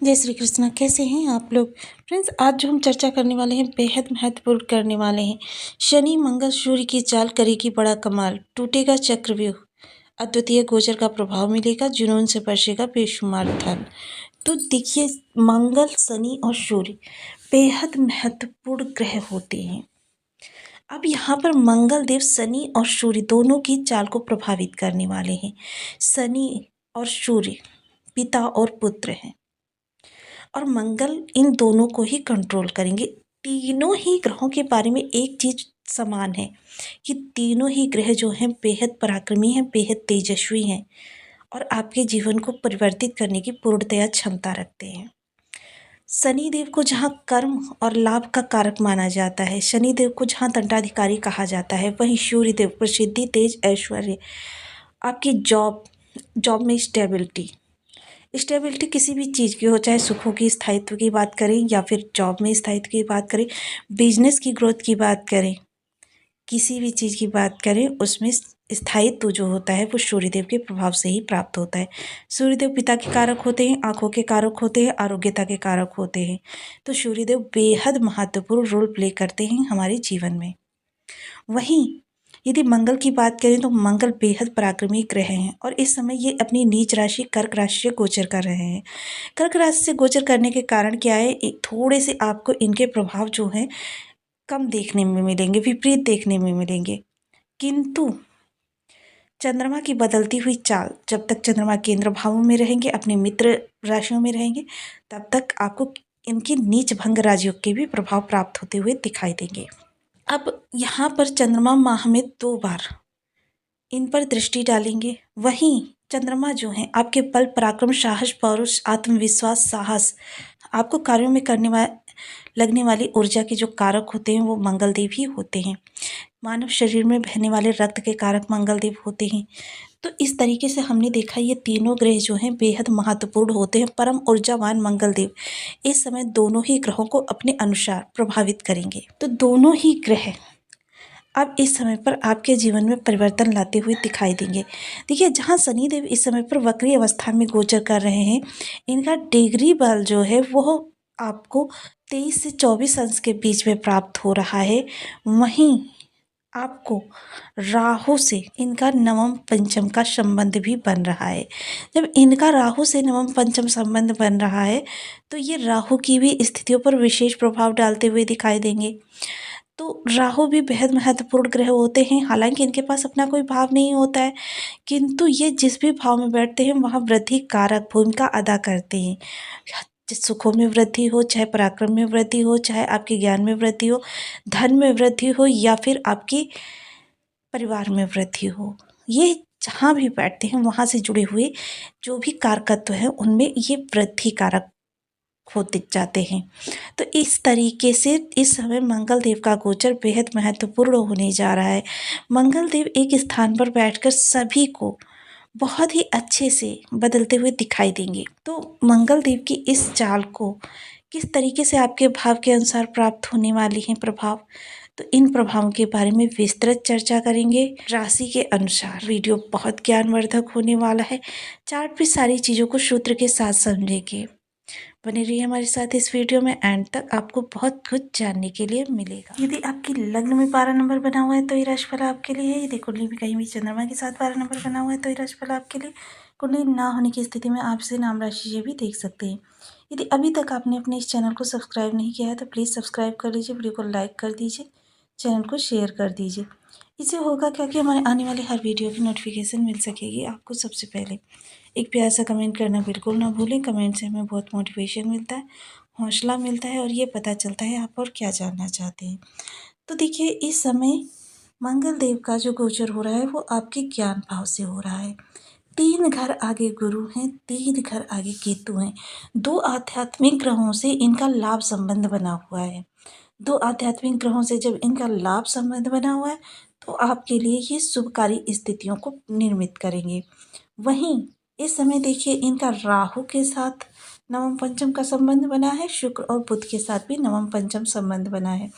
जय श्री कृष्णा। कैसे हैं आप लोग फ्रेंड्स? आज जो हम चर्चा करने वाले हैं बेहद महत्वपूर्ण करने वाले हैं। शनि मंगल सूर्य की चाल करेगी बड़ा कमाल, टूटेगा चक्रव्यूह, अद्वितीय गोचर का प्रभाव मिलेगा, जुनून से बरसेगा बेशुमार धन। तो देखिए, मंगल शनि और सूर्य बेहद महत्वपूर्ण ग्रह होते हैं। अब यहाँ पर मंगल देव शनि और सूर्य दोनों की चाल को प्रभावित करने वाले हैं। शनि और सूर्य पिता और पुत्र हैं और मंगल इन दोनों को ही कंट्रोल करेंगे। तीनों ही ग्रहों के बारे में एक चीज समान है कि तीनों ही ग्रह जो हैं बेहद पराक्रमी हैं, बेहद तेजस्वी हैं और आपके जीवन को परिवर्तित करने की पूर्णतया क्षमता रखते हैं। शनि देव को जहाँ कर्म और लाभ का कारक माना जाता है, शनि देव को जहाँ दंडाधिकारी कहा जाता है, वहीं सूर्य देव प्रसिद्धि, तेज, ऐश्वर्य, आपकी जॉब में स्टेबिलिटी किसी भी चीज़ की हो, चाहे सुखों की स्थायित्व की बात करें या फिर जॉब में स्थायित्व की बात करें, बिजनेस की ग्रोथ की बात करें, किसी भी चीज़ की बात करें, उसमें स्थायित्व जो होता है वो सूर्यदेव के प्रभाव से ही प्राप्त होता है। सूर्यदेव पिता के कारक होते हैं, आँखों के कारक होते हैं, आरोग्यता के कारक होते हैं। तो सूर्यदेव बेहद महत्वपूर्ण रोल प्ले करते हैं हमारे जीवन में। वहीं यदि मंगल की बात करें तो मंगल बेहद पराक्रमी ग्रह हैं और इस समय ये अपनी नीच राशि कर्क राशि से गोचर कर रहे हैं। कर्क राशि से गोचर करने के कारण क्या है, थोड़े से आपको इनके प्रभाव जो हैं कम देखने में मिलेंगे, विपरीत देखने में मिलेंगे। किंतु चंद्रमा की बदलती हुई चाल, जब तक चंद्रमा केंद्र भावों में रहेंगे, अपने मित्र राशियों में रहेंगे, तब तक आपको इनकी नीच भंग राजयोग के भी प्रभाव प्राप्त होते हुए दिखाई देंगे। अब यहाँ पर चंद्रमा माह में 2 बार इन पर दृष्टि डालेंगे। वहीं चंद्रमा जो हैं आपके बल, पराक्रम, साहस, पौरुष, आत्मविश्वास, साहस, आपको कार्यों में लगने वाली ऊर्जा के जो कारक होते हैं वो मंगल देव ही होते हैं। मानव शरीर में बहने वाले रक्त के कारक मंगल देव होते हैं। तो इस तरीके से हमने देखा ये तीनों ग्रह जो हैं बेहद महत्वपूर्ण होते हैं। परम ऊर्जावान मंगल देव इस समय दोनों ही ग्रहों को अपने अनुसार प्रभावित करेंगे। तो दोनों ही ग्रह अब इस समय पर आपके जीवन में परिवर्तन लाते हुए दिखाई देंगे। देखिए, जहाँ शनिदेव इस समय पर वक्री अवस्था में गोचर कर रहे हैं, इनका डिग्री बल जो है वो आपको 23 से 24 अंश के बीच में प्राप्त हो रहा है। वहीं आपको राहु से इनका नवम पंचम का संबंध भी बन रहा है। जब इनका राहु से नवम पंचम संबंध बन रहा है तो ये राहु की भी स्थितियों पर विशेष प्रभाव डालते हुए दिखाई देंगे। तो राहु भी बेहद महत्वपूर्ण ग्रह होते हैं। हालांकि इनके पास अपना कोई भाव नहीं होता है, किंतु ये जिस भी भाव में बैठते हैं वहाँ वृद्धि कारक भूमिका अदा करते हैं। सुखों में वृद्धि हो, चाहे पराक्रम में वृद्धि हो, चाहे आपके ज्ञान में वृद्धि हो, धन में वृद्धि हो या फिर आपकी परिवार में वृद्धि हो, ये जहाँ भी बैठते हैं वहाँ से जुड़े हुए जो भी कारकत्व हैं उनमें ये वृद्धि कारक होते जाते हैं। तो इस तरीके से इस समय मंगल देव का गोचर बेहद महत्वपूर्ण होने जा रहा है। मंगल देव एक स्थान पर बैठकर सभी को बहुत ही अच्छे से बदलते हुए दिखाई देंगे। तो मंगल देव की इस चाल को किस तरीके से आपके भाव के अनुसार प्राप्त होने वाली हैं प्रभाव, तो इन प्रभावों के बारे में विस्तृत चर्चा करेंगे राशि के अनुसार। वीडियो बहुत ज्ञानवर्धक होने वाला है। चार्ट पे सारी चीज़ों को सूत्र के साथ समझेंगे। बने रहिए हमारे साथ इस वीडियो में, एंड तक आपको बहुत कुछ जानने के लिए मिलेगा। यदि आपकी लग्न में 12 नंबर बना हुआ है तो ये राशिफल आपके लिए है। यदि कुंडली में कहीं भी चंद्रमा के साथ 12 नंबर बना हुआ है तो ये राशिफल आपके लिए। कुंडली ना होने की स्थिति में आपसे नाम राशि ये भी देख सकते हैं। यदि अभी तक आपने अपने इस चैनल को सब्सक्राइब नहीं किया है तो प्लीज़ सब्सक्राइब कर लीजिए, वीडियो को लाइक कर दीजिए, चैनल को शेयर कर दीजिए। इससे होगा क्या कि हमारे आने वाली हर वीडियो की नोटिफिकेशन मिल सकेगी आपको सबसे पहले। एक प्यार सा कमेंट करना बिल्कुल ना भूलें। कमेंट से हमें बहुत मोटिवेशन मिलता है, हौसला मिलता है और ये पता चलता है आप और क्या जानना चाहते हैं। तो देखिए, इस समय मंगल देव का जो गोचर हो रहा है वो आपके ज्ञान भाव से हो रहा है। 3 घर आगे गुरु हैं, 3 घर आगे केतु हैं। 2 आध्यात्मिक ग्रहों से इनका लाभ संबंध बना हुआ है। 2 आध्यात्मिक ग्रहों से जब इनका लाभ संबंध बना हुआ है तो आपके लिए ये शुभकारी स्थितियों को निर्मित करेंगे। वहीं इस समय देखिए, इनका राहु के साथ नवम पंचम का संबंध बना है, शुक्र और बुध के साथ भी नवम पंचम संबंध बना है।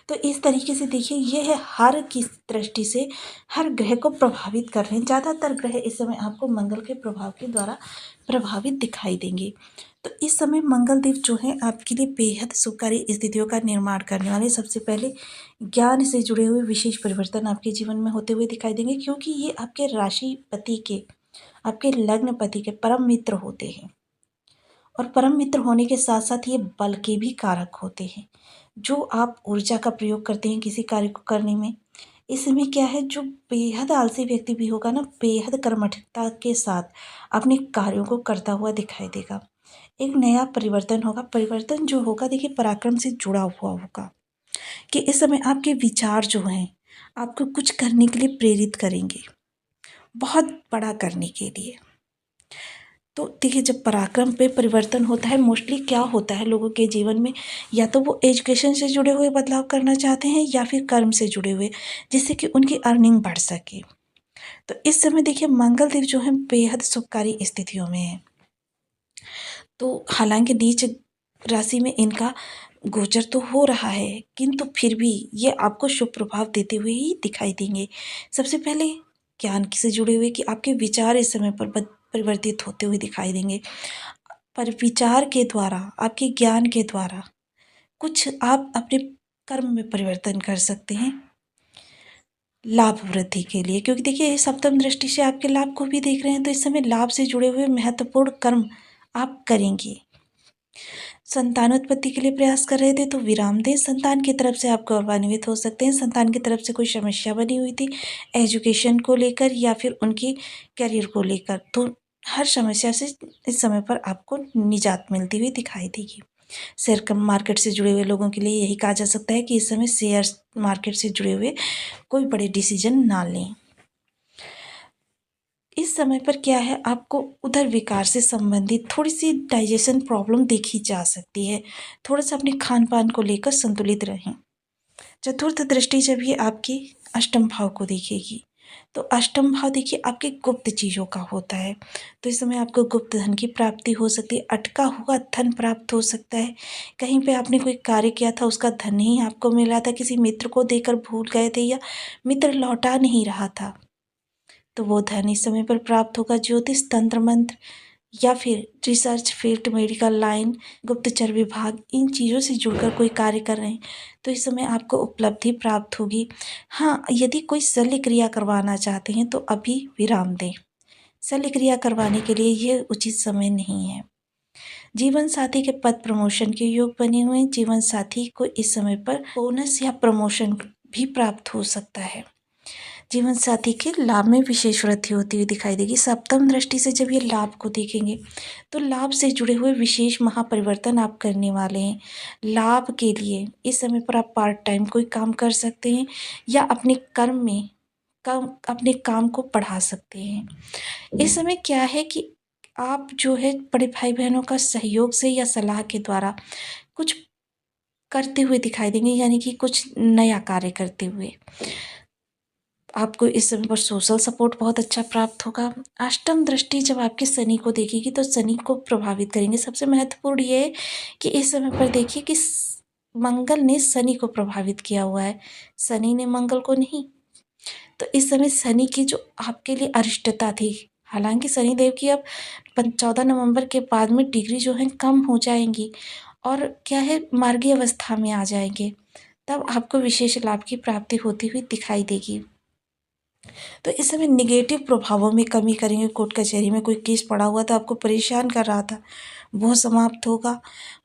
तो इस तरीके से देखिए ये है हर की दृष्टि से हर ग्रह को प्रभावित कर रहे हैं। ज़्यादातर ग्रह इस समय आपको मंगल के प्रभाव के द्वारा प्रभावित दिखाई देंगे। तो इस समय मंगल देव जो हैं आपके लिए बेहद शुभकारी स्थितियों का निर्माण करने वाले। सबसे पहले ज्ञान से जुड़े हुए विशेष परिवर्तन आपके जीवन में होते हुए दिखाई देंगे, क्योंकि ये आपके राशिपति के, आपके लग्नपति के परम मित्र होते हैं। और परम मित्र होने के साथ साथ ये बल के भी कारक होते हैं। जो आप ऊर्जा का प्रयोग करते हैं किसी कार्य को करने में, इसमें क्या है, जो बेहद आलसी व्यक्ति भी होगा ना, बेहद कर्मठता के साथ अपने कार्यों को करता हुआ दिखाई देगा। एक नया परिवर्तन होगा। परिवर्तन जो होगा देखिए पराक्रम से जुड़ा हुआ होगा, कि इस समय आपके विचार जो हैं आपको कुछ करने के लिए प्रेरित करेंगे, बहुत बड़ा करने के लिए। तो देखिए जब पराक्रम पे परिवर्तन होता है, मोस्टली क्या होता है लोगों के जीवन में, या तो वो एजुकेशन से जुड़े हुए बदलाव करना चाहते हैं या फिर कर्म से जुड़े हुए, जिससे कि उनकी अर्निंग बढ़ सके। तो इस समय देखिए मंगल देव जो है बेहद शुभकारी स्थितियों में है। तो हालांकि नीच राशि में इनका गोचर तो हो रहा है, किंतु फिर भी ये आपको शुभ प्रभाव देते हुए ही दिखाई देंगे। सबसे पहले ज्ञान से जुड़े हुए, कि आपके विचार इस समय पर परिवर्तित होते हुए दिखाई देंगे। पर विचार के द्वारा, आपके ज्ञान के द्वारा कुछ आप अपने कर्म में परिवर्तन कर सकते हैं लाभ वृद्धि के लिए, क्योंकि देखिए सप्तम दृष्टि से आपके लाभ को भी देख रहे हैं। तो इस समय लाभ से जुड़े हुए महत्वपूर्ण कर्म आप करेंगे। संतानोत्पत्ति के लिए प्रयास कर रहे थे तो विराम दें। संतान की तरफ से आप गौरवान्वित हो सकते हैं। संतान की तरफ से कोई समस्या बनी हुई थी एजुकेशन को लेकर या फिर उनकी करियर को लेकर, तो हर समस्या से इस समय पर आपको निजात मिलती हुई दिखाई देगी। शेयर मार्केट से जुड़े हुए लोगों के लिए यही कहा जा सकता है कि इस समय शेयर मार्केट से जुड़े हुए कोई बड़े डिसीजन ना लें। इस समय पर क्या है, आपको उधर विकार से संबंधित थोड़ी सी डाइजेशन प्रॉब्लम देखी जा सकती है। थोड़ा सा अपने खान पान को लेकर संतुलित रहें। चतुर्थ दृष्टि जब ये आपकी अष्टम भाव को देखेगी, तो अष्टम भाव देखिए आपके गुप्त चीज़ों का होता है। तो इस समय आपको गुप्त धन की प्राप्ति हो सकती है। अटका हुआ धन प्राप्त हो सकता है। कहीं पे आपने कोई कार्य किया था, उसका धन ही आपको मिला था, किसी मित्र को देकर भूल गए थे या मित्र लौटा नहीं रहा था, तो वो धन इस समय पर प्राप्त होगा। ज्योतिष, तंत्र मंत्र या फिर रिसर्च फील्ड, मेडिकल लाइन, गुप्तचर विभाग, इन चीज़ों से जुड़कर कोई कार्य कर रहे हैं तो इस समय आपको उपलब्धि प्राप्त होगी। हाँ, यदि कोई शल्य क्रिया करवाना चाहते हैं तो अभी विराम दें। शल्य क्रिया करवाने के लिए ये उचित समय नहीं है। जीवन साथी के पद प्रमोशन के योग बने हुए हैं। जीवन साथी को इस समय पर बोनस या प्रमोशन भी प्राप्त हो सकता है। जीवन साथी के लाभ में विशेष वृद्धि होती हुई दिखाई देगी। सप्तम दृष्टि से जब ये लाभ को देखेंगे तो लाभ से जुड़े हुए विशेष महापरिवर्तन आप करने वाले हैं। लाभ के लिए इस समय पर आप पार्ट टाइम कोई काम कर सकते हैं या अपने कर्म में अपने काम को बढ़ा सकते हैं। इस समय क्या है कि आप जो है बड़े भाई बहनों का सहयोग से या सलाह के द्वारा कुछ करते हुए दिखाई देंगे, यानी कि कुछ नया कार्य करते हुए आपको इस समय पर सोशल सपोर्ट बहुत अच्छा प्राप्त होगा। अष्टम दृष्टि जब आपके शनि को देखेगी तो शनि को प्रभावित करेंगे। सबसे महत्वपूर्ण ये है कि इस समय पर देखिए कि मंगल ने शनि को प्रभावित किया हुआ है, शनि ने मंगल को नहीं। तो इस समय शनि की जो आपके लिए अरिष्टता थी, हालांकि शनिदेव की अब 14 नवंबर के बाद में डिग्री जो है कम हो जाएंगी और क्या है मार्गी अवस्था में आ जाएंगे, तब आपको विशेष लाभ की प्राप्ति होती हुई दिखाई देगी। तो इस समय निगेटिव प्रभावों में कमी करेंगे। कोर्ट कचहरी में कोई केस पड़ा हुआ था, आपको परेशान कर रहा था, वो समाप्त होगा।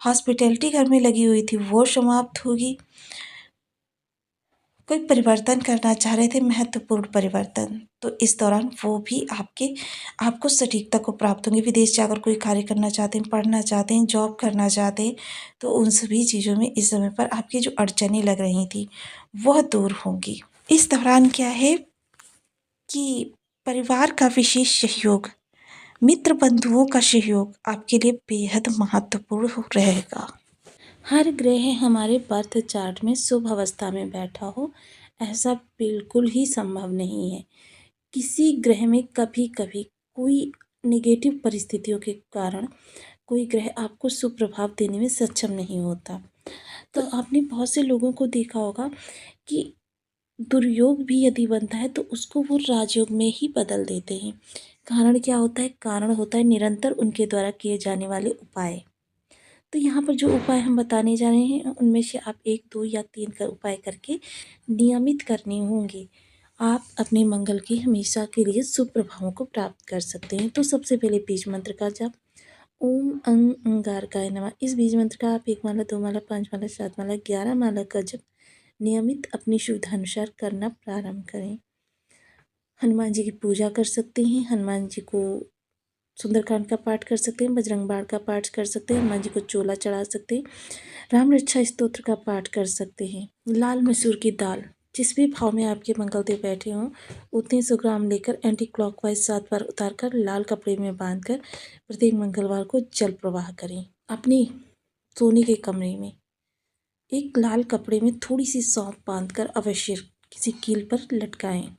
हॉस्पिटैलिटी घर में लगी हुई थी, वो समाप्त होगी। कोई परिवर्तन करना चाह रहे थे, महत्वपूर्ण परिवर्तन, तो इस दौरान वो भी आपको सटीकता को प्राप्त होंगे। विदेश जाकर कोई कार्य करना चाहते हैं, पढ़ना चाहते हैं, जॉब करना चाहते हैं, तो उन सभी चीज़ों में इस समय पर आपकी जो अड़चनें लग रही थी वह दूर होंगी। इस दौरान क्या है कि परिवार का विशेष सहयोग, मित्र बंधुओं का सहयोग आपके लिए बेहद महत्वपूर्ण रहेगा। हर ग्रह हमारे बर्थ चार्ट में शुभ अवस्था में बैठा हो ऐसा बिल्कुल ही संभव नहीं है। किसी ग्रह में कभी कभी कोई नेगेटिव परिस्थितियों के कारण कोई ग्रह आपको सुप्रभाव देने में सक्षम नहीं होता। तो आपने बहुत से लोगों को देखा होगा कि दुर्योग भी यदि बनता है तो उसको वो राजयोग में ही बदल देते हैं। कारण क्या होता है? कारण होता है निरंतर उनके द्वारा किए जाने वाले उपाय। तो यहाँ पर जो उपाय हम बताने जा रहे हैं उनमें से आप 1, 2 या 3 का उपाय करके नियमित करने होंगे। आप अपने मंगल के हमेशा के लिए शुभ प्रभावों को प्राप्त कर सकते हैं। तो सबसे पहले बीज मंत्र का जाप, ओम अंगारकाय नमः। इस बीज मंत्र का आप 1 माला, 2 माला, 5 माला, 7 माला, 11 माला का जप नियमित अपनी सुविधानुसार करना प्रारंभ करें। हनुमान जी की पूजा कर सकते हैं। हनुमान जी को सुंदरकांड का पाठ कर सकते हैं, बजरंग बाण का पाठ कर सकते हैं, हनुमान जी को चोला चढ़ा सकते हैं, राम रक्षा स्तोत्र का पाठ कर सकते हैं। लाल मसूर की दाल, जिस भी भाव में आपके मंगलदेव बैठे हों उतने 100 ग्राम लेकर एंटी क्लॉकवाइज 7 बार उतारकर लाल कपड़े में बांधकर प्रत्येक मंगलवार को जल प्रवाह करें। अपने सोने के कमरे में एक लाल कपड़े में थोड़ी सी सौंफ बांधकर अवश्य किसी कील पर लटकाएं,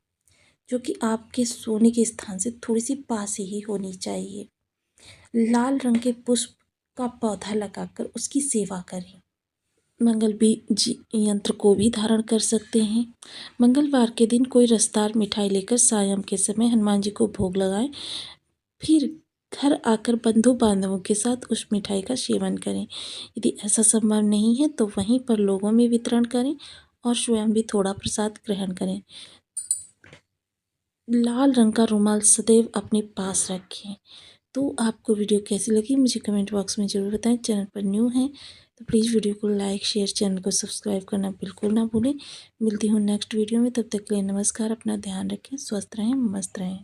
जो कि आपके सोने के स्थान से थोड़ी सी पास ही होनी चाहिए। लाल रंग के पुष्प का पौधा लगाकर उसकी सेवा करें। मंगल बीज यंत्र को भी धारण कर सकते हैं। मंगलवार के दिन कोई रसदार मिठाई लेकर सायं के समय हनुमान जी को भोग लगाएं, फिर घर आकर बंधु बांधवों के साथ उस मिठाई का सेवन करें। यदि ऐसा संभव नहीं है तो वहीं पर लोगों में वितरण करें और स्वयं भी थोड़ा प्रसाद ग्रहण करें। लाल रंग का रुमाल सदैव अपने पास रखें। तो आपको वीडियो कैसी लगी मुझे कमेंट बॉक्स में ज़रूर बताएं। चैनल पर न्यू हैं तो प्लीज़ वीडियो को लाइक, शेयर, चैनल को सब्सक्राइब करना बिल्कुल ना भूलें। मिलती हूँ नेक्स्ट वीडियो में, तब तक के लिए नमस्कार। अपना ध्यान रखें, स्वस्थ रहें, मस्त रहें।